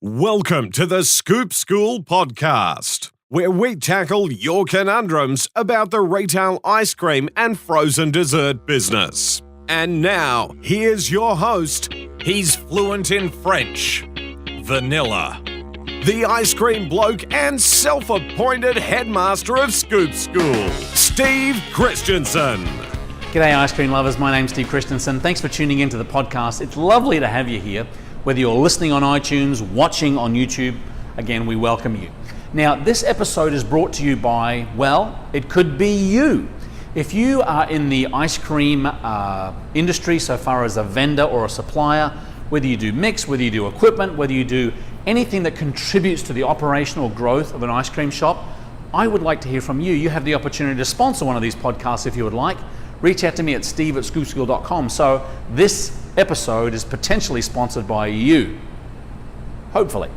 Welcome to the Scoop School podcast, where we tackle your conundrums about the retail ice cream and frozen dessert business. And now, here's your host. He's fluent in French, vanilla, the ice cream bloke and self-appointed headmaster of Scoop School, Steve Christensen. G'day ice cream lovers, my name's Steve Christensen. Thanks for tuning into the podcast. It's lovely to have you here. Whether you're listening on iTunes, watching on YouTube, again, we welcome you. Now, this episode is brought to you by, well, it could be you. If you are in the ice cream industry, so far as a vendor or a supplier, whether you do mix, whether you do equipment, whether you do anything that contributes to the operational growth of an ice cream shop, I would like to hear from you. You have the opportunity to sponsor one of these podcasts if you would like. Reach out to me at steve@scoopschool.com. So this episode is potentially sponsored by you, hopefully.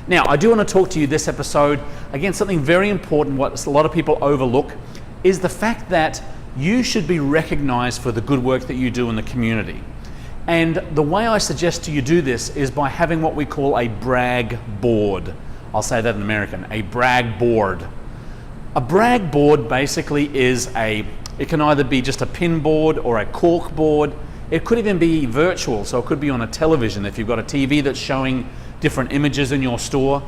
Now, I do want to talk to you this episode, again, something very important, what a lot of people overlook, is the fact that you should be recognized for the good work that you do in the community. And the way I suggest to you do this is by having what we call a brag board. I'll say that in American, a brag board. A brag board basically is it can either be just a pin board or a cork board. It could even be virtual, so it could be on a television. If you've got a TV that's showing different images in your store,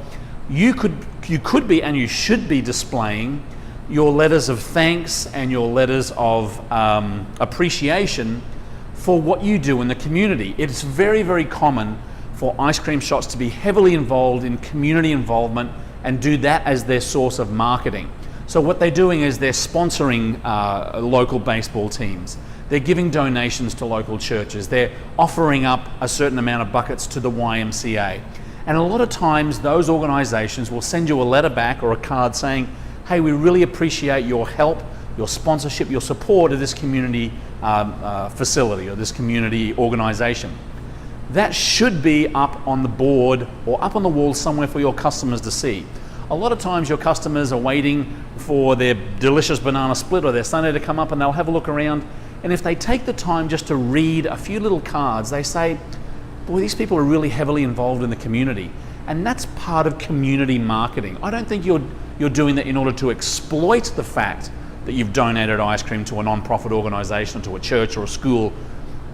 you could be and you should be displaying your letters of thanks and your letters of appreciation for what you do in the community. It's very, very common for ice cream shops to be heavily involved in community involvement and do that as their source of marketing. So what they're doing is they're sponsoring local baseball teams. They're giving donations to local churches. They're offering up a certain amount of buckets to the YMCA. And a lot of times those organizations will send you a letter back or a card saying, hey, we really appreciate your help, your sponsorship, your support of this community facility or this community organization. That should be up on the board or up on the wall somewhere for your customers to see. A lot of times your customers are waiting for their delicious banana split or their sundae to come up, and they'll have a look around, and if they take the time just to read a few little cards, they say, boy, these people are really heavily involved in the community. And that's part of community marketing. I don't think you're doing that in order to exploit the fact that you've donated ice cream to a non-profit organization, to a church or a school,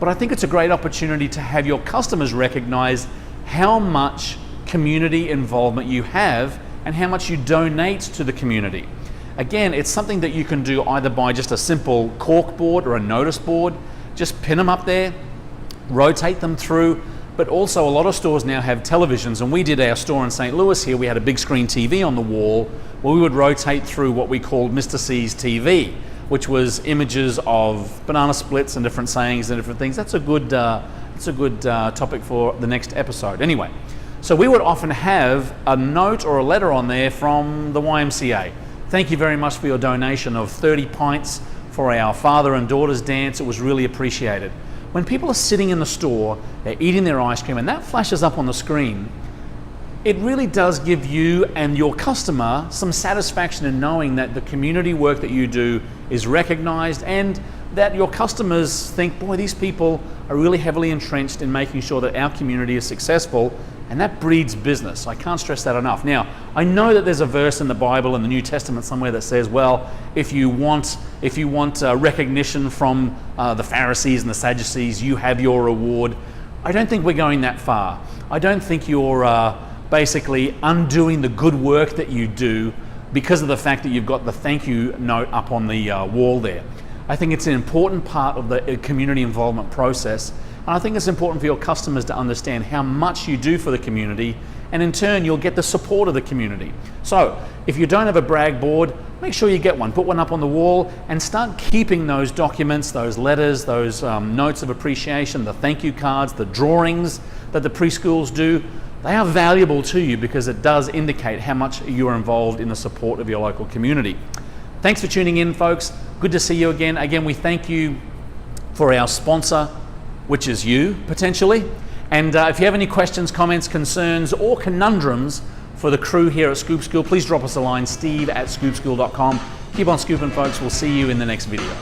but I think it's a great opportunity to have your customers recognize how much community involvement you have and how much you donate to the community. Again, it's something that you can do either by just a simple cork board or a notice board. Just pin them up there, rotate them through, but also a lot of stores now have televisions, and we did our store in St. Louis here. We had a big screen TV on the wall where we would rotate through what we called Mr. C's TV, which was images of banana splits and different sayings and different things. That's a good topic for the next episode. Anyway, so we would often have a note or a letter on there from the YMCA. Thank you very much for your donation of 30 pints for our father and daughter's dance. It was really appreciated. When people are sitting in the store, they're eating their ice cream, and that flashes up on the screen, it really does give you and your customer some satisfaction in knowing that the community work that you do is recognized, and that your customers think, boy, these people are really heavily entrenched in making sure that our community is successful, and that breeds business. I can't stress that enough. Now, I know that there's a verse in the Bible, in the New Testament somewhere, that says, well, if you want recognition from the Pharisees and the Sadducees, you have your reward. I don't think we're going that far. I don't think you're basically undoing the good work that you do because of the fact that you've got the thank you note up on the wall there. I think it's an important part of the community involvement process. And I think it's important for your customers to understand how much you do for the community, and in turn you'll get the support of the community. So if you don't have a brag board, make sure you get one. Put one up on the wall and start keeping those documents, those letters, those notes of appreciation, the thank you cards, the drawings that the preschools do. They are valuable to you because it does indicate how much you're involved in the support of your local community. Thanks for tuning in, folks. Good to see you again. Again, we thank you for our sponsor, which is you, potentially. And if you have any questions, comments, concerns, or conundrums for the crew here at Scoop School, please drop us a line, steve@scoopschool.com. Keep on scooping, folks. We'll see you in the next video.